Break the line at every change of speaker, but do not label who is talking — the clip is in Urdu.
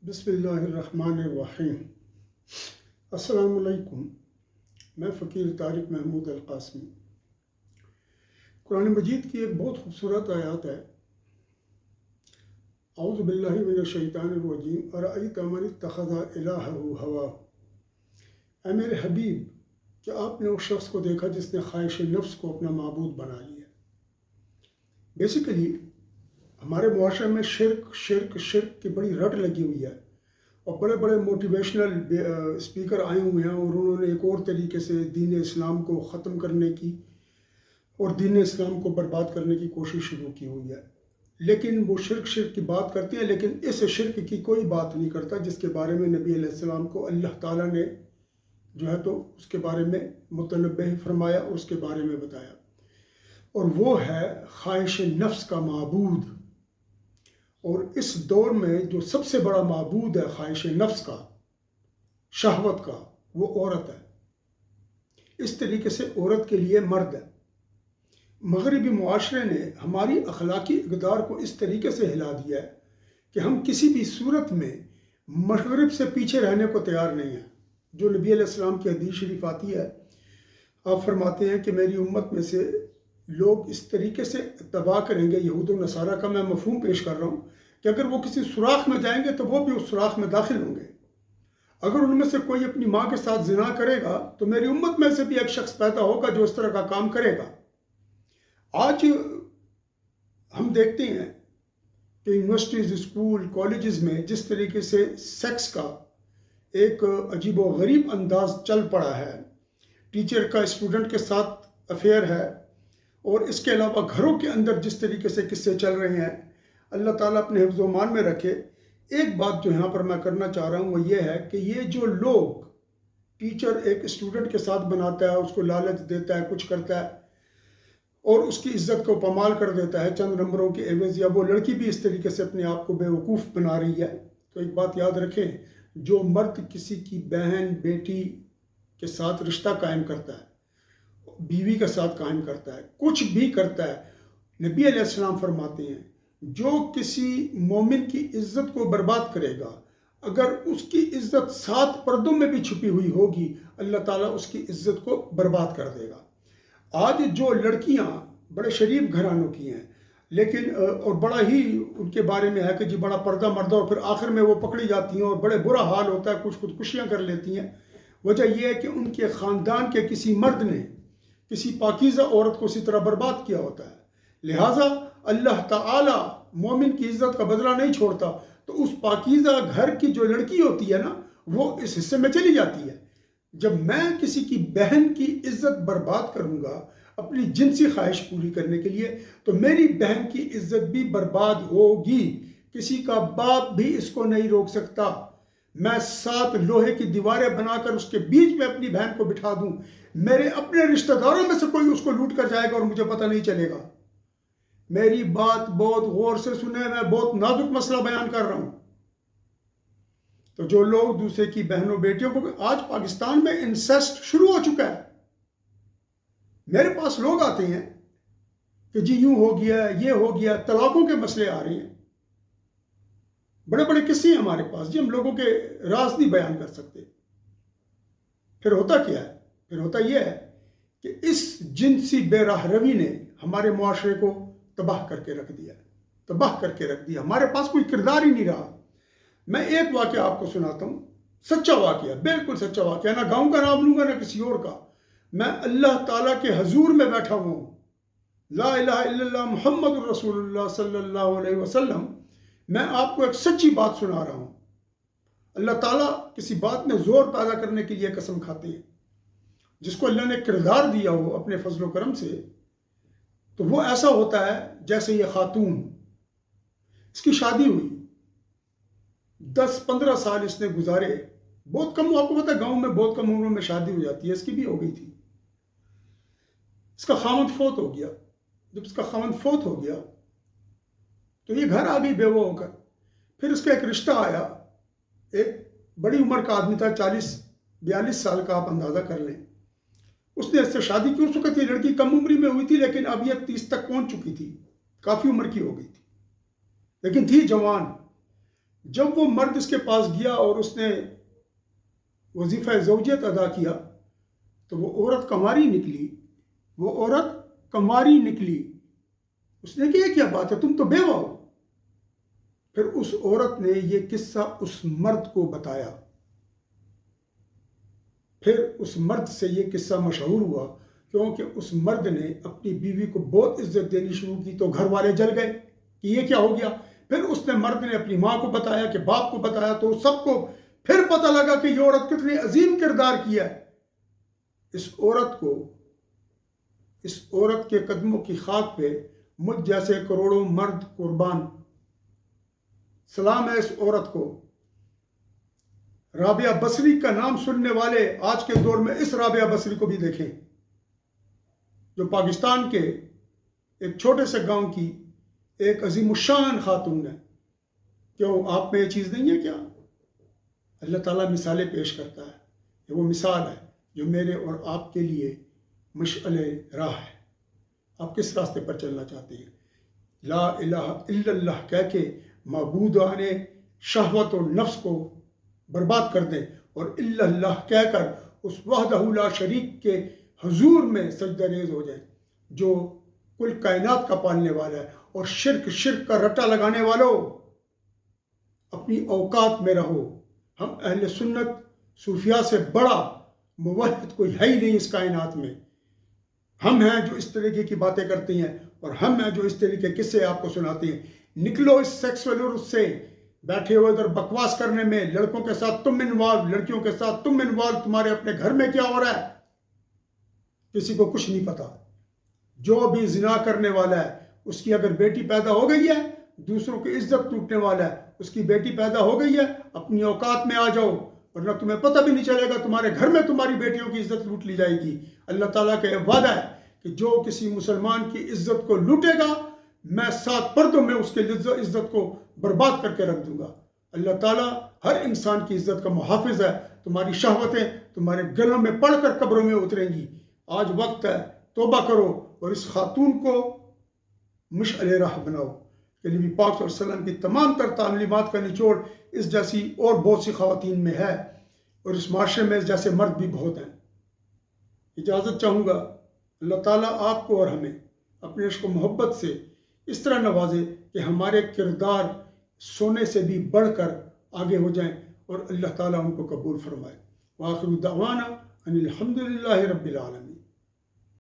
بسم اللہ الرحمن الرحیم۔ السلام علیکم۔ میں فقیر طارق محمود القاسمی۔ قرآن مجید کی ایک بہت خوبصورت آیات ہے، اعوذ باللہ من الشیطان الرجیم ارأیت من اتخذ الہہ ہواہ۔ اے میرے حبیب، کیا آپ نے اس شخص کو دیکھا جس نے خواہش نفس کو اپنا معبود بنا لیا؟ بیسیکلی ہمارے معاشرے میں شرک کی بڑی رٹ لگی ہوئی ہے، اور بڑے بڑے موٹیویشنل اسپیکر آئے ہوئے ہیں، اور انہوں نے ایک اور طریقے سے دین اسلام کو ختم کرنے کی اور دین اسلام کو برباد کرنے کی کوشش شروع کی ہوئی ہے۔ لیکن وہ شرک کی بات کرتے ہیں، لیکن اس شرک کی کوئی بات نہیں کرتا جس کے بارے میں نبی علیہ السلام کو اللہ تعالیٰ نے جو ہے تو اس کے بارے میں متنبہ فرمایا اور اس کے بارے میں بتایا، اور وہ ہے خواہش نفس کا معبود۔ اور اس دور میں جو سب سے بڑا معبود ہے خواہش نفس کا، شہوت کا، وہ عورت ہے۔ اس طریقے سے عورت کے لیے مرد ہے۔ مغربی معاشرے نے ہماری اخلاقی اقدار کو اس طریقے سے ہلا دیا ہے کہ ہم کسی بھی صورت میں مغرب سے پیچھے رہنے کو تیار نہیں ہیں۔ جو نبی علیہ السلام کی حدیث شریف آتی ہے، آپ فرماتے ہیں کہ میری امت میں سے لوگ اس طریقے سے تباہ کریں گے، یہود و نصارہ کا میں مفہوم پیش کر رہا ہوں، کہ اگر وہ کسی سوراخ میں جائیں گے تو وہ بھی اس سوراخ میں داخل ہوں گے۔ اگر ان میں سے کوئی اپنی ماں کے ساتھ زنا کرے گا تو میری امت میں سے بھی ایک شخص پیدا ہوگا جو اس طرح کا کام کرے گا۔ آج ہم دیکھتے ہیں کہ یونیورسٹیز، اسکول، کالجز میں جس طریقے سے سیکس کا ایک عجیب و غریب انداز چل پڑا ہے، ٹیچر کا اسٹوڈنٹ کے ساتھ افیئر ہے، اور اس کے علاوہ گھروں کے اندر جس طریقے سے قصے چل رہے ہیں، اللہ تعالیٰ اپنے حفظ و امان میں رکھے۔ ایک بات جو یہاں پر میں کرنا چاہ رہا ہوں وہ یہ ہے کہ یہ جو لوگ ٹیچر ایک اسٹوڈنٹ کے ساتھ بناتا ہے، اس کو لالچ دیتا ہے، کچھ کرتا ہے، اور اس کی عزت کو پامال کر دیتا ہے چند نمبروں کے عوض، یا وہ لڑکی بھی اس طریقے سے اپنے آپ کو بے وقوف بنا رہی ہے، تو ایک بات یاد رکھیں، جو مرد کسی کی بہن، بیٹی کے ساتھ رشتہ قائم کرتا ہے، بیوی کے ساتھ قائم کرتا ہے، کچھ بھی کرتا ہے، نبی علیہ السلام فرماتے ہیں جو کسی مومن کی عزت کو برباد کرے گا، اگر اس کی عزت 7 پردوں میں بھی چھپی ہوئی ہوگی، اللہ تعالیٰ اس کی عزت کو برباد کر دے گا۔ آج جو لڑکیاں بڑے شریف گھرانوں کی ہیں، لیکن اور بڑا ہی ان کے بارے میں ہے کہ جی بڑا پردہ مردہ، اور پھر آخر میں وہ پکڑی جاتی ہیں اور بڑے برا حال ہوتا ہے، کچھ خودکشیاں کر لیتی ہیں۔ وجہ یہ ہے کہ ان کے خاندان کے کسی مرد نے کسی پاکیزہ عورت کو اسی طرح برباد کیا ہوتا ہے۔ لہٰذا اللہ تعالیٰ مومن کی عزت کا بدلہ نہیں چھوڑتا، تو اس پاکیزہ گھر کی جو لڑکی ہوتی ہے نا، وہ اس حصے میں چلی جاتی ہے۔ جب میں کسی کی بہن کی عزت برباد کروں گا اپنی جنسی خواہش پوری کرنے کے لیے، تو میری بہن کی عزت بھی برباد ہوگی۔ کسی کا باپ بھی اس کو نہیں روک سکتا۔ میں 7 لوہے کی دیواریں بنا کر اس کے بیچ میں اپنی بہن کو بٹھا دوں، میرے اپنے رشتہ داروں میں سے کوئی اس کو لوٹ کر جائے گا اور مجھے پتہ نہیں چلے گا۔ میری بات بہت غور سے سنیں، میں بہت نازک مسئلہ بیان کر رہا ہوں۔ تو جو لوگ دوسرے کی بہنوں بیٹیوں کو، آج پاکستان میں انسیسٹ شروع ہو چکا ہے۔ میرے پاس لوگ آتے ہیں کہ جی یوں ہو گیا، یہ ہو گیا، طلاقوں کے مسئلے آ رہے ہیں، بڑے بڑے قصے ہیں ہمارے پاس، جی ہم لوگوں کے راز نہیں بیان کر سکتے۔ پھر ہوتا کیا ہے؟ پھر ہوتا یہ ہے کہ اس جنسی بے راہ روی نے ہمارے معاشرے کو تباہ کر کے رکھ دیا، تباہ کر کے رکھ دیا۔ ہمارے پاس کوئی کردار ہی نہیں رہا۔ میں ایک واقعہ آپ کو سناتا ہوں، سچا واقعہ، بالکل سچا واقعہ، نہ گاؤں کا نام لوں گا نہ کسی اور کا۔ میں اللہ تعالیٰ کے حضور میں بیٹھا ہوں، لا الہ الا اللہ محمد الرسول اللہ صلی اللہ علیہ وسلم، میں آپ کو ایک سچی بات سنا رہا ہوں۔ اللہ تعالیٰ کسی بات میں زور پیدا کرنے کے لیے قسم کھاتے ہیں۔ جس کو اللہ نے کردار دیا ہو اپنے فضل و کرم سے، تو وہ ایسا ہوتا ہے جیسے یہ خاتون، اس کی شادی ہوئی، 10-15 سال اس نے گزارے، بہت کم، آپ کو پتا ہے گاؤں میں بہت کم عمروں میں شادی ہو جاتی ہے، اس کی بھی ہو گئی تھی۔ اس کا خاوند فوت ہو گیا۔ جب اس کا خاوند فوت ہو گیا تو یہ گھر آ گئی بیوہ ہو کر۔ پھر اس کا ایک رشتہ آیا، ایک بڑی عمر کا آدمی تھا، 40-42 سال کا، آپ اندازہ کر لیں۔ اس نے اس سے شادی کی۔ اس وقت یہ لڑکی کم عمری میں ہوئی تھی، لیکن اب یہ 30 تک پہنچ چکی تھی، کافی عمر کی ہو گئی تھی، لیکن تھی جوان۔ جب وہ مرد اس کے پاس گیا اور اس نے وظیفہ زوجیت ادا کیا تو وہ عورت کنواری نکلی، وہ عورت کنواری نکلی۔ اس نے کہا یہ کیا بات ہے، تم تو بیوہ ہو۔ پھر اس عورت نے یہ قصہ اس مرد کو بتایا، پھر اس مرد سے یہ قصہ مشہور ہوا، کیونکہ اس مرد نے اپنی بیوی کو بہت عزت دینی شروع کی تو گھر والے جل گئے کہ یہ کیا ہو گیا۔ پھر اس نے مرد نے اپنی ماں کو بتایا کہ باپ کو بتایا، تو سب کو پھر پتہ لگا کہ یہ عورت کتنی عظیم کردار کی ہے۔ اس عورت کے قدموں کی خاک پہ مجھ جیسے کروڑوں مرد قربان۔ سلام ہے اس عورت کو۔ رابعہ بصری کا نام سننے والے آج کے دور میں اس رابعہ بصری کو بھی دیکھیں، جو پاکستان کے ایک چھوٹے سے گاؤں کی ایک عظیم الشان خاتون ہے۔ کیوں آپ میں یہ چیز نہیں ہے کیا؟ اللہ تعالیٰ مثالیں پیش کرتا ہے، یہ وہ مثال ہے جو میرے اور آپ کے لیے مشعل راہ ہے۔ آپ کس راستے پر چلنا چاہتے ہیں؟ لا الہ الا اللہ کہہ کے معبودان شہوت و نفس کو برباد کر دیں، اور الا اللہ کہہ کر اس وحدہ لا شریک کے حضور میں سجدہ ریز ہو جائیں، جو کل کائنات کا پالنے والا ہے۔ اور شرک کا رٹا لگانے والوں، اپنی اوقات میں رہو۔ ہم اہل سنت صوفیاء سے بڑا موحد کوئی ہے ہی نہیں اس کائنات میں۔ ہم ہیں جو اس طریقے کی باتیں کرتے ہیں، اور ہم ہیں جو اس طریقے کے قصے آپ کو سناتے ہیں۔ نکلو اس سیکسول عرص سے، بیٹھے ہوئے ادھر بکواس کرنے میں، لڑکوں کے ساتھ تم انوالو، لڑکیوں کے ساتھ تم انوالو، تمہارے اپنے گھر میں کیا ہو رہا ہے کسی کو کچھ نہیں پتا۔ جو بھی زنا کرنے والا ہے، اس کی اگر بیٹی پیدا ہو گئی ہے، دوسروں کی عزت لوٹنے والا ہے، اس کی بیٹی پیدا ہو گئی ہے، اپنی اوقات میں آ جاؤ، ورنہ تمہیں پتہ بھی نہیں چلے گا، تمہارے گھر میں تمہاری بیٹیوں کی عزت لوٹ لی جائے گی۔ اللہ تعالیٰ کا یہ وعدہ ہے کہ جو کسی مسلمان کی عزت کو لوٹے گا، میں 7 پردوں میں اس کے عزت کو برباد کر کے رکھ دوں گا۔ اللہ تعالیٰ ہر انسان کی عزت کا محافظ ہے۔ تمہاری شہوتیں تمہارے گلوں میں پڑھ کر قبروں میں اتریں گی۔ آج وقت ہے، توبہ کرو اور اس خاتون کو مشعل راہ بناؤ کہ نبی پاک صلی اللہ علیہ وسلم کی تمام تر تعلیمات کا نچوڑ اس جیسی اور بہت سی خواتین میں ہے، اور اس معاشرے میں اس جیسے مرد بھی بہت ہیں۔ اجازت چاہوں گا، اللہ تعالیٰ آپ کو اور ہمیں اپنے عشق و محبت سے اس طرح نوازے کہ ہمارے کردار سونے سے بھی بڑھ کر آگے ہو جائیں، اور اللہ تعالیٰ ان کو قبول فرمائے۔ وآخر دعوانا ان الحمد للہ رب العالمین۔